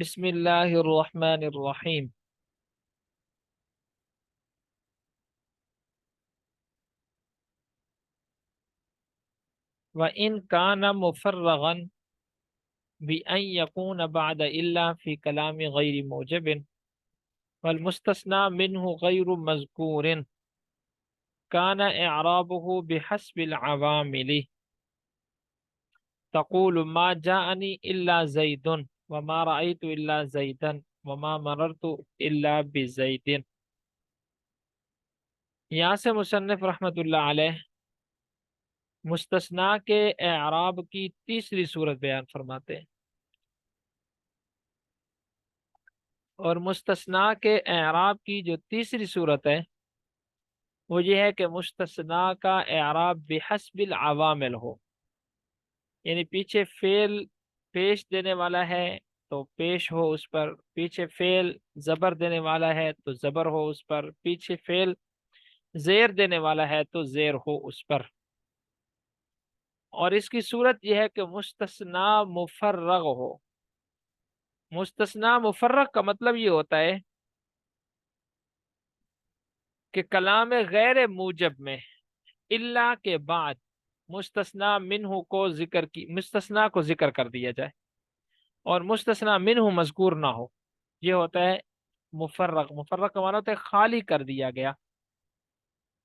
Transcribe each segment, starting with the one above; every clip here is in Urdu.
بسم اللہ الرحمن الرحیم۔ وَإِنْ كَانَ مُفَرَّغًا بِأَنْ يَكُونَ بَعْدَ إِلَّا فِي كَلَامِ غَيْرِ مُوجَبٍ والمستثنى منه غير مذكور كان إعرابه بحسب العوامل. تقول ما جاءني إلا زيد وما رأيت إلا زيدا وما مررت إلا بزيد۔ یہاں سے مصنف رحمۃ اللہ علیہ مستثنیٰ کے اعراب کی تیسری صورت بیان فرماتے ہیں، اور مستثنیٰ کے اعراب کی جو تیسری صورت ہے وہ یہ ہے کہ مستثنیٰ کا اعراب بحسب العوامل ہو، یعنی پیچھے فعل پیش دینے والا ہے تو پیش ہو اس پر، پیچھے فعل زبر دینے والا ہے تو زبر ہو اس پر، پیچھے فعل زیر دینے والا ہے تو زیر ہو اس پر۔ اور اس کی صورت یہ ہے کہ مستثنیٰ مفرغ ہو۔ مستثنیٰ مفرغ کا مطلب یہ ہوتا ہے کہ کلام غیر موجب میں الا کے بعد مستثنیٰ منہ کو مستثنیٰ کو ذکر کر دیا جائے اور مستثنیٰ منہ مذکور نہ ہو، یہ ہوتا ہے مفرغ۔ مفرغ کا معنی ہوتا ہے خالی کر دیا گیا،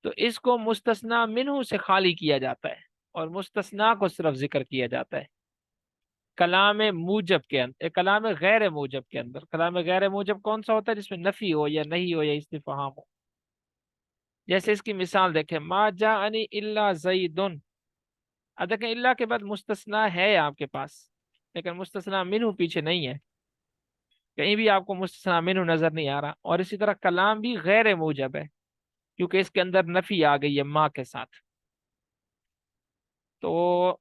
تو اس کو مستثنیٰ منہ سے خالی کیا جاتا ہے اور مستثنیٰ کو صرف ذکر کیا جاتا ہے کلام موجب کے اندر۔ کلام غیر موجب کے اندر، کلام غیر موجب کون سا ہوتا ہے؟ جس میں نفی ہو یا نہیں ہو یا استفہام ہو۔ جیسے اس کی مثال دیکھیں، ما جاءنی الا زیدن۔ اب دیکھیں اللہ کے بعد مستثنیٰ ہے آپ کے پاس، لیکن مستثنیٰ منہ پیچھے نہیں ہے، کہیں بھی آپ کو مستثنیٰ منہ نظر نہیں آ رہا۔ اور اسی طرح کلام بھی غیر موجب ہے کیونکہ اس کے اندر نفی آ گئی ہے ما کے ساتھ۔ تو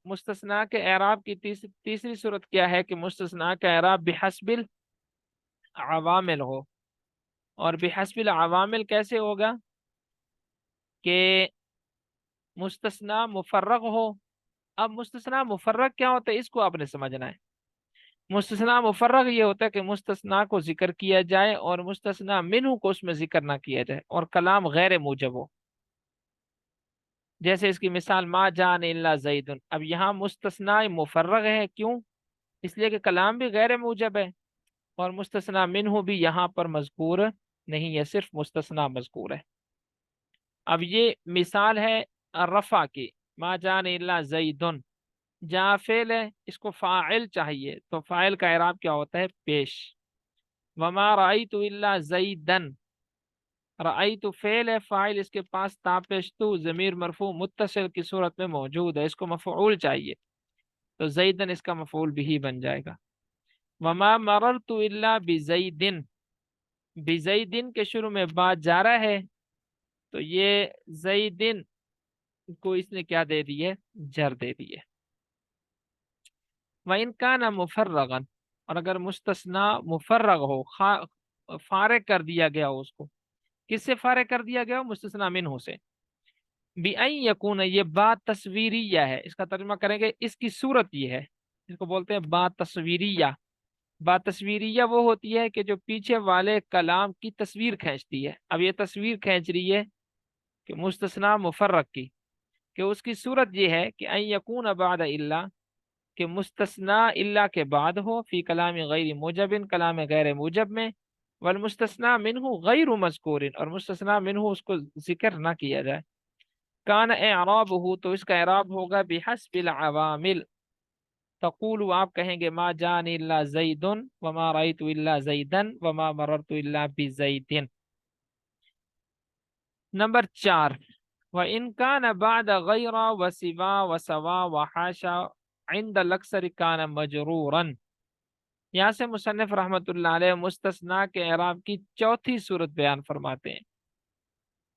مستثنیٰ کے اعراب کی تیسری صورت کیا ہے کہ مستثنیٰ کا اعراب بحسب العوامل ہو۔ اور بحسب العوامل کیسے ہوگا؟ کہ مستثنیٰ مفرغ ہو۔ اب مستثنیٰ مفرغ کیا ہوتا ہے اس کو آپ نے سمجھنا ہے۔ مستثنیٰ مفرغ یہ ہوتا ہے کہ مستثنیٰ کو ذکر کیا جائے اور مستثنیٰ منہ کو اس میں ذکر نہ کیا جائے اور کلام غیر موجب ہو۔ جیسے اس کی مثال ما جان الا زید۔ اب یہاں مستثنیٰ مفرغ ہے، کیوں؟ اس لیے کہ کلام بھی غیر موجب ہے اور مستثنیٰ منہ بھی یہاں پر مذکور نہیں ہے، صرف مستثنیٰ مذکور ہے۔ اب یہ مثال ہے رفع کی، ما جان الا زیدن۔ جہاں فعل ہے اس کو فاعل چاہیے تو فاعل کا اعراب کیا ہوتا ہے؟ پیش۔ وما رأیت الا زیدن، رأیت فعل ہے، فاعل اس کے پاس تا پیش تو ضمیر مرفوع متصل کی صورت میں موجود ہے، اس کو مفعول چاہیے تو زیدن اس کا مفعول بھی بن جائے گا۔ وما مررت الا بزیدن، بزیدن کے شروع میں با جارہ ہے تو یہ زیدن کو اس نے کیا دے دی ہے؟ جر دے دی ہے۔ وَإِنْ كَانَ مُفَرَّغًا، اور اگر مستثنیٰ مفرغ ہو، فارغ کر دیا گیا ہو، اس کو کس سے فارغ کر دیا گیا ہو؟ مستثنیٰ منہ سے۔ بِأَنْ يَكُونَ، یہ بات تصویریہ ہے، اس کا ترجمہ کریں گے اس کی صورت یہ ہے، اس کو بولتے ہیں بات تصویریہ۔ بات تصویریہ وہ ہوتی ہے کہ جو پیچھے والے کلام کی تصویر کھینچتی ہے۔ اب یہ تصویر کھینچ رہی ہے کہ مستثنیٰ مفرغ کی، کہ اس کی صورت یہ ہے کہ ان یکون بعد الا، کہ مستثنیٰ الا کے بعد ہو، فی کلام غیر موجب، کلام غیر موجب میں، والمستثنیٰ منہ غیر مذکور، اور مستثنیٰ منہ اس کو ذکر نہ کیا جائے۔ کان اعرابہ، تو اس کا اعراب ہوگا بحسب العوامل۔ تقول، آپ کہیں گے ما جان الا زید وما رأیت الا زیدا وما مررت الا بزید۔ نمبر 4، وَإِنْ كَانَ بَعْدَ غَيْرَ وَسِوَا وَسَوَا وَحَاشَا عِنْدَ الْأَكْثَرِ كَانَ مَجْرُورًا۔ یہاں سے مصنف رحمت اللہ علیہ مستثنیٰ کے اعراب کی چوتھی صورت بیان فرماتے ہیں،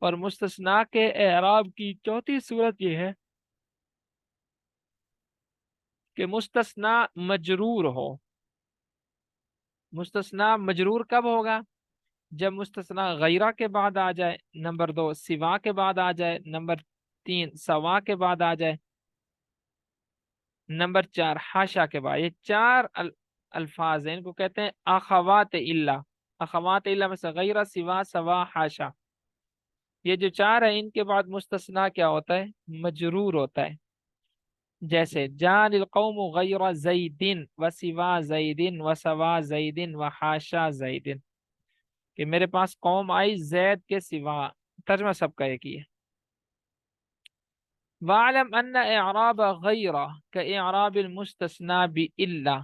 اور مستثنیٰ کے اعراب کی چوتھی صورت یہ ہے کہ مستثنیٰ مجرور ہو۔ مستثنیٰ مجرور کب ہوگا؟ جب مستثنیٰ غیرہ کے بعد آ جائے، نمبر 2 سوا کے بعد آ جائے، نمبر 3 سوا کے بعد آ جائے، نمبر 4 حاشا کے بعد۔ یہ 4 الفاظ ہیں، ان کو کہتے ہیں اخوات الا۔ اخوات الا میں سے غیر، سوا، سوا، حاشا، یہ جو چار ہیں ان کے بعد مستثنا کیا ہوتا ہے؟ مجرور ہوتا ہے۔ جیسے جان القوم غیر زیدن و سوا زیدن و سوا زیدن و حاشا زیدن، کہ میرے پاس قوم آئی زید کے سوا، ترجمہ سب کا ایک ہی ہے۔ وَاعْلَمْ أَنَّ إِعْرَابَ غَيْرَ كَإِعْرَابِ الْمُسْتَثْنَى بِإِلَّا۔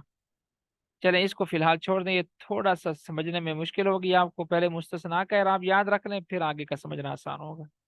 چلیں اس کو فی الحال چھوڑ دیں، یہ تھوڑا سا سمجھنے میں مشکل ہوگی آپ کو، پہلے مستثنا کا اعراب یاد رکھ لیں پھر آگے کا سمجھنا آسان ہوگا۔